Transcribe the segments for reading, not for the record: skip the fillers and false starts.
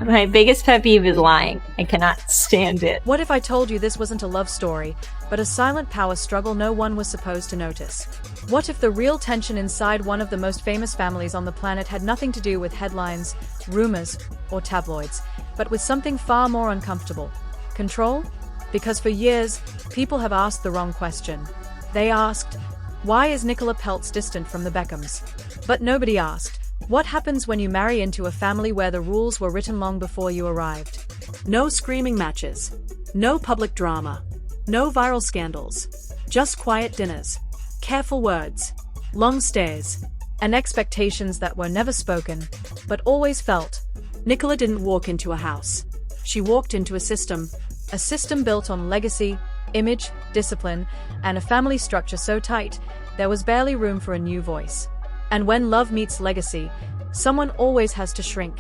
My biggest pet peeve is lying. I cannot stand it. What if I told you this wasn't a love story, but a silent power struggle no one was supposed to notice? What if the real tension inside one of the most famous families on the planet had nothing to do with headlines, rumors, or tabloids, but with something far more uncomfortable? Control? Because for years, people have asked the wrong question. They asked, why is Nicola Peltz distant from the Beckhams? But nobody asked, what happens when you marry into a family where the rules were written long before you arrived? No screaming matches. No public drama. No viral scandals. Just quiet dinners. Careful words. Long stares. And expectations that were never spoken, but always felt. Nicola didn't walk into a house. She walked into a system. A system built on legacy, image, discipline, and a family structure so tight, there was barely room for a new voice. And when love meets legacy, someone always has to shrink.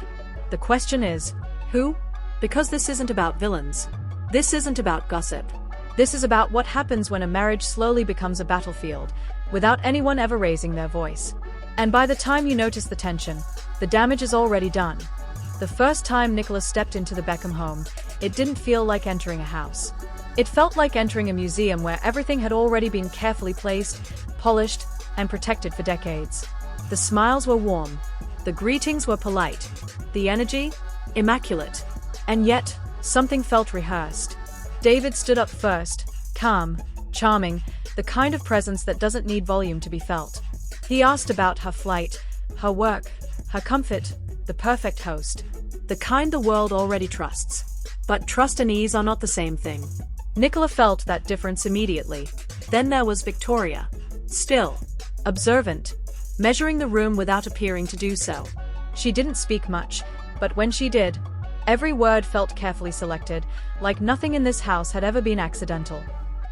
The question is, who? Because this isn't about villains. This isn't about gossip. This is about what happens when a marriage slowly becomes a battlefield, without anyone ever raising their voice. And by the time you notice the tension, the damage is already done. The first time Nicola stepped into the Beckham home, it didn't feel like entering a house. It felt like entering a museum where everything had already been carefully placed, polished, and protected for decades. The smiles were warm. The greetings were polite. The energy? Immaculate. And yet, something felt rehearsed. David stood up first, calm, charming, the kind of presence that doesn't need volume to be felt. He asked about her flight, her work, her comfort, the perfect host. The kind the world already trusts. But trust and ease are not the same thing. Nicola felt that difference immediately. Then there was Victoria. Still, observant, measuring the room without appearing to do so. She didn't speak much, but when she did, every word felt carefully selected, like nothing in this house had ever been accidental.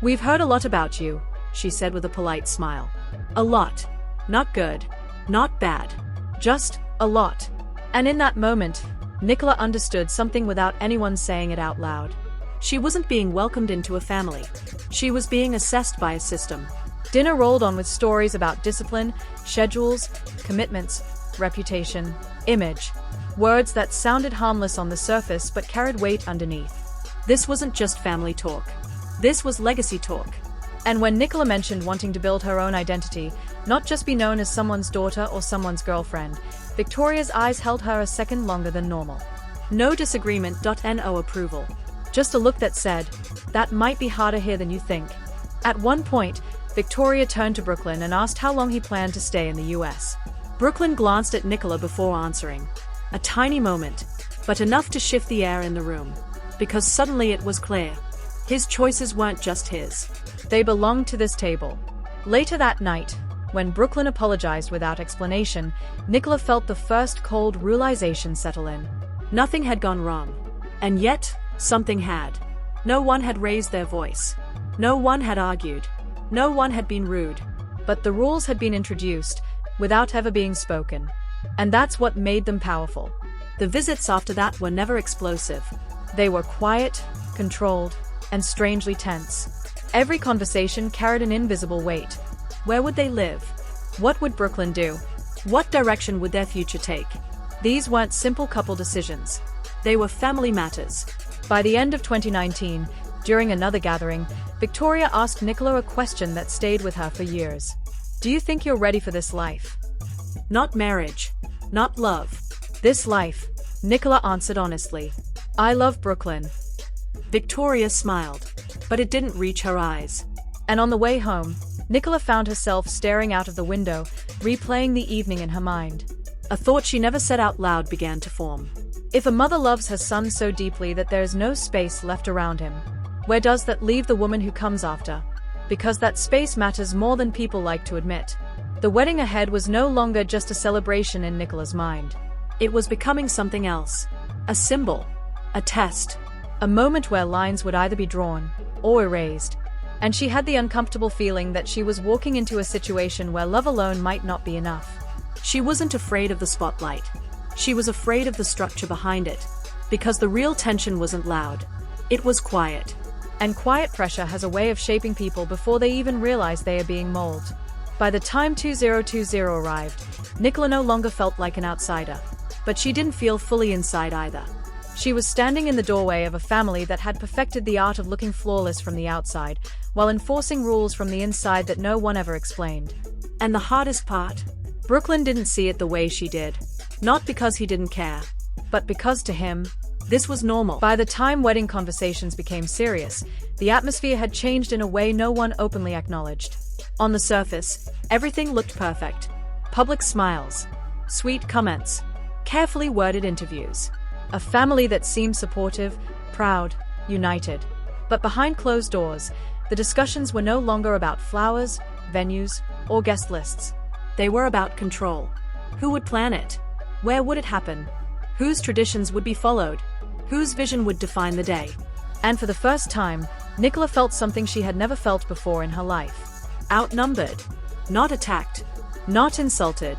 "We've heard a lot about you," she said with a polite smile. "A lot. Not good. Not bad. Just a lot." And in that moment, Nicola understood something without anyone saying it out loud. She wasn't being welcomed into a family. She was being assessed by a system. Dinner rolled on with stories about discipline, schedules, commitments, reputation, image. Words that sounded harmless on the surface but carried weight underneath. This wasn't just family talk. This was legacy talk. And when Nicola mentioned wanting to build her own identity, not just be known as someone's daughter or someone's girlfriend, Victoria's eyes held her a second longer than normal. No disagreement. No approval. Just a look that said, that might be harder here than you think. At one point, Victoria turned to Brooklyn and asked how long he planned to stay in the US. Brooklyn glanced at Nicola before answering. A tiny moment, but enough to shift the air in the room. Because suddenly it was clear. His choices weren't just his. They belonged to this table. Later that night, when Brooklyn apologized without explanation, Nicola felt the first cold realization settle in. Nothing had gone wrong. And yet, something had. No one had raised their voice. No one had argued. No one had been rude. But the rules had been introduced, without ever being spoken. And that's what made them powerful. The visits after that were never explosive. They were quiet, controlled, and strangely tense. Every conversation carried an invisible weight. Where would they live? What would Brooklyn do? What direction would their future take? These weren't simple couple decisions. They were family matters. By the end of 2019, during another gathering, Victoria asked Nicola a question that stayed with her for years. Do you think you're ready for this life? Not marriage. Not love. This life, Nicola answered honestly. I love Brooklyn. Victoria smiled, but it didn't reach her eyes. And on the way home, Nicola found herself staring out of the window, replaying the evening in her mind. A thought she never said out loud began to form. If a mother loves her son so deeply that there is no space left around him, where does that leave the woman who comes after? Because that space matters more than people like to admit. The wedding ahead was no longer just a celebration in Nicola's mind. It was becoming something else. A symbol. A test. A moment where lines would either be drawn or erased. And she had the uncomfortable feeling that she was walking into a situation where love alone might not be enough. She wasn't afraid of the spotlight. She was afraid of the structure behind it. Because the real tension wasn't loud. It was quiet. And quiet pressure has a way of shaping people before they even realize they are being molded. By the time 2020 arrived, Nicola no longer felt like an outsider. But she didn't feel fully inside either. She was standing in the doorway of a family that had perfected the art of looking flawless from the outside, while enforcing rules from the inside that no one ever explained. And the hardest part? Brooklyn didn't see it the way she did. Not because he didn't care, But because to him, this was normal. by the time wedding conversations became serious, the atmosphere had changed in a way no one openly acknowledged. On the surface, everything looked perfect. Public smiles, sweet comments, carefully worded interviews. A family that seemed supportive, proud, united. But behind closed doors, the discussions were no longer about flowers, venues, or guest lists. They were about control. Who would plan it? Where would it happen? Whose traditions would be followed? Whose vision would define the day? And for the first time, Nicola felt something she had never felt before in her life. Outnumbered. Not attacked. Not insulted.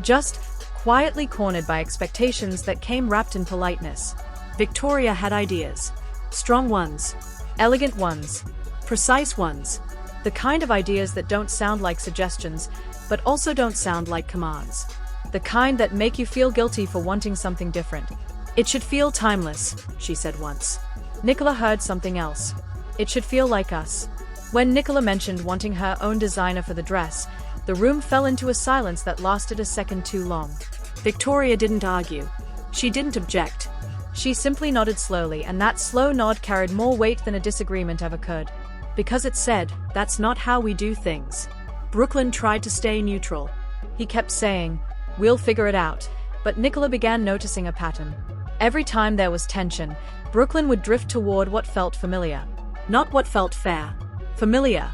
Just quietly cornered by expectations that came wrapped in politeness. Victoria had ideas. Strong ones. Elegant ones. Precise ones. The kind of ideas that don't sound like suggestions, but also don't sound like commands. The kind that make you feel guilty for wanting something different. It should feel timeless, she said once. Nicola heard something else. It should feel like us. When Nicola mentioned wanting her own designer for the dress, the room fell into a silence that lasted a second too long. Victoria didn't argue. She didn't object. She simply nodded slowly, and that slow nod carried more weight than a disagreement ever could. Because it said, that's not how we do things. Brooklyn tried to stay neutral. He kept saying, "We'll figure it out." But Nicola began noticing a pattern. Every time there was tension, Brooklyn would drift toward what felt familiar. Not what felt fair. Familiar.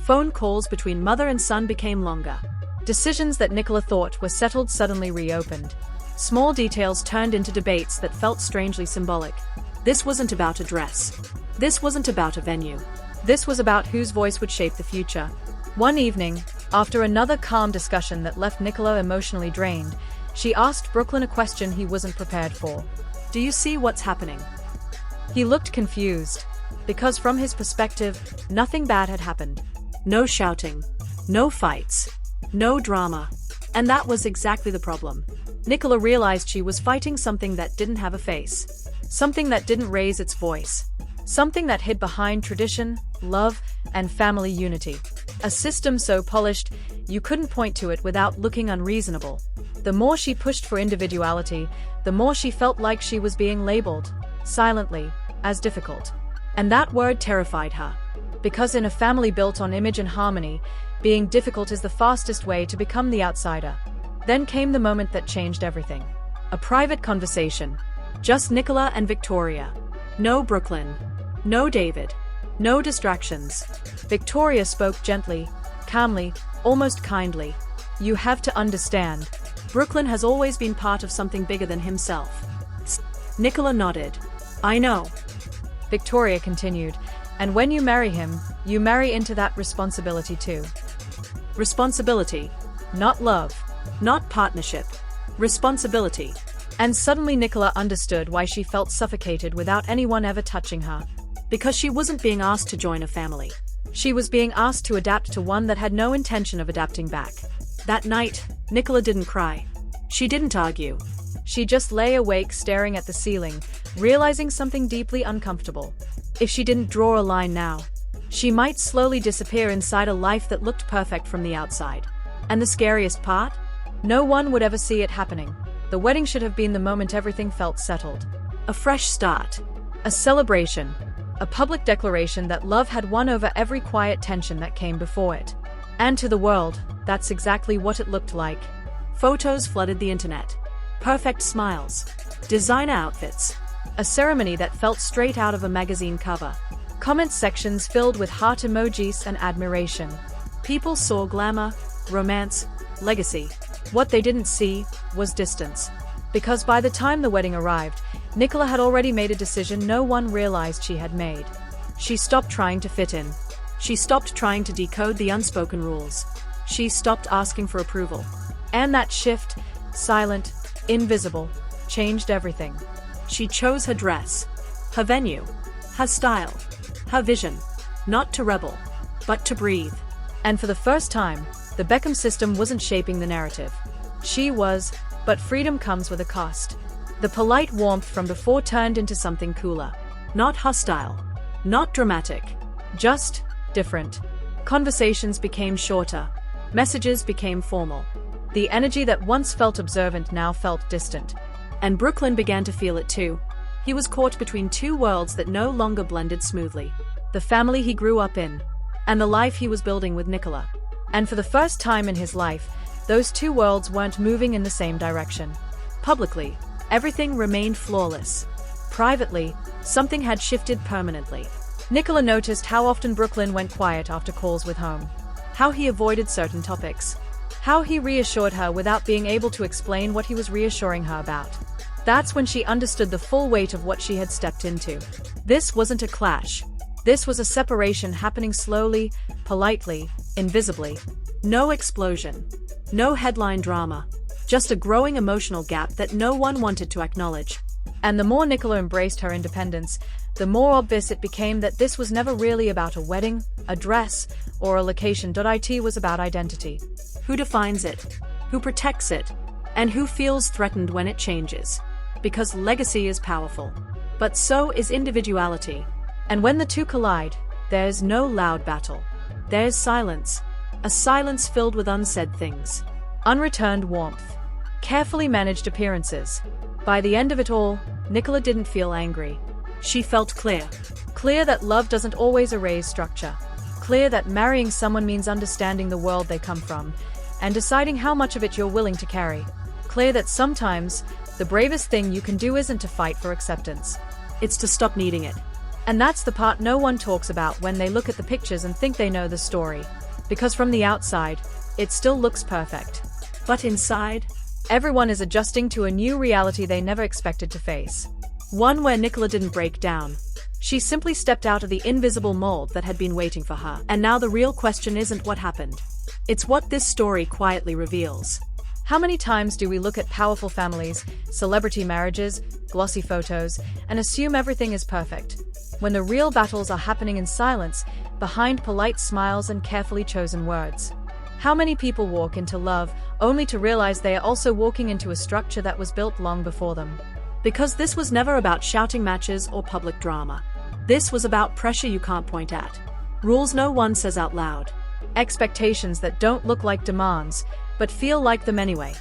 Phone calls between mother and son became longer. Decisions that Nicola thought were settled suddenly reopened. Small details turned into debates that felt strangely symbolic. This wasn't about a dress. This wasn't about a venue. This was about whose voice would shape the future. One evening, after another calm discussion that left Nicola emotionally drained, she asked Brooklyn a question he wasn't prepared for. Do you see what's happening? He looked confused, because from his perspective, nothing bad had happened. No shouting. No fights. No drama. And that was exactly the problem. Nicola realized she was fighting something that didn't have a face. Something that didn't raise its voice. Something that hid behind tradition, love, and family unity. A system so polished, you couldn't point to it without looking unreasonable. The more she pushed for individuality, the more she felt like she was being labeled, silently, as difficult. And that word terrified her. Because in a family built on image and harmony, being difficult is the fastest way to become the outsider. Then came the moment that changed everything. A private conversation. Just Nicola and Victoria. No Brooklyn. No David. No distractions. Victoria spoke gently, calmly, almost kindly. You have to understand. Brooklyn has always been part of something bigger than himself. Nicola nodded. I know. Victoria continued. And when you marry him, you marry into that responsibility too. Responsibility. Not love. Not partnership. Responsibility. And suddenly Nicola understood why she felt suffocated without anyone ever touching her. Because she wasn't being asked to join a family. She was being asked to adapt to one that had no intention of adapting back. That night, Nicola didn't cry. She didn't argue. She just lay awake staring at the ceiling, realizing something deeply uncomfortable. If she didn't draw a line now, she might slowly disappear inside a life that looked perfect from the outside. And the scariest part? No one would ever see it happening. The wedding should have been the moment everything felt settled. A fresh start. A celebration. A public declaration that love had won over every quiet tension that came before it. And to the world, that's exactly what it looked like. Photos flooded the internet. Perfect smiles. Designer outfits. A ceremony that felt straight out of a magazine cover. Comment sections filled with heart emojis and admiration. People saw glamour, romance, legacy. What they didn't see was distance. Because by the time the wedding arrived, Nicola had already made a decision no one realized she had made. She stopped trying to fit in. She stopped trying to decode the unspoken rules. She stopped asking for approval. And that shift, silent, invisible, changed everything. She chose her dress, her venue, her style, her vision, not to rebel, but to breathe. And for the first time, the Beckham system wasn't shaping the narrative. She was, but freedom comes with a cost. The polite warmth from before turned into something cooler. Not hostile. Not dramatic. Just different. Conversations became shorter. Messages became formal. The energy that once felt observant now felt distant. And Brooklyn began to feel it too. He was caught between two worlds that no longer blended smoothly. The family he grew up in, and the life he was building with Nicola. And for the first time in his life, those two worlds weren't moving in the same direction. Publicly, everything remained flawless. Privately, something had shifted permanently. Nicola noticed how often Brooklyn went quiet after calls with home. How he avoided certain topics. How he reassured her without being able to explain what he was reassuring her about. That's when she understood the full weight of what she had stepped into. This wasn't a clash. This was a separation happening slowly, politely, invisibly. No explosion. No headline drama. Just a growing emotional gap that no one wanted to acknowledge. And the more Nicola embraced her independence, the more obvious it became that this was never really about a wedding, a dress, or a location. It was about identity. Who defines it? Who protects it? And who feels threatened when it changes? Because legacy is powerful. But so is individuality. And when the two collide, there's no loud battle. There's silence. A silence filled with unsaid things. Unreturned warmth. Carefully managed appearances. By the end of it all, Nicola didn't feel angry. She felt clear. Clear that love doesn't always erase structure. Clear that marrying someone means understanding the world they come from, and deciding how much of it you're willing to carry. Clear that sometimes, the bravest thing you can do isn't to fight for acceptance. It's to stop needing it. And that's the part no one talks about when they look at the pictures and think they know the story. Because from the outside, it still looks perfect. But inside, everyone is adjusting to a new reality they never expected to face. One where Nicola didn't break down. She simply stepped out of the invisible mold that had been waiting for her. And now the real question isn't what happened. It's what this story quietly reveals. How many times do we look at powerful families, celebrity marriages, glossy photos, and assume everything is perfect, when the real battles are happening in silence, behind polite smiles and carefully chosen words? How many people walk into love, only to realize they are also walking into a structure that was built long before them? Because this was never about shouting matches or public drama. This was about pressure you can't point at. Rules no one says out loud. Expectations that don't look like demands, but feel like them anyway.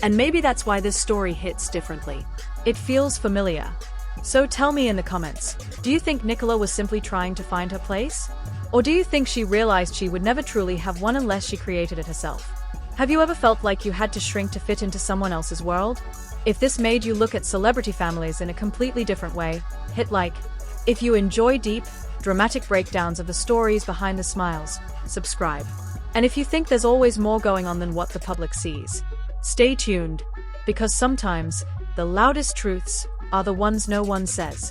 And maybe that's why this story hits differently. It feels familiar. So tell me in the comments, do you think Nicola was simply trying to find her place? Or do you think she realized she would never truly have one unless she created it herself? Have you ever felt like you had to shrink to fit into someone else's world? If this made you look at celebrity families in a completely different way, hit like. If you enjoy deep, dramatic breakdowns of the stories behind the smiles, subscribe. And if you think there's always more going on than what the public sees, stay tuned, because sometimes the loudest truths are the ones no one says.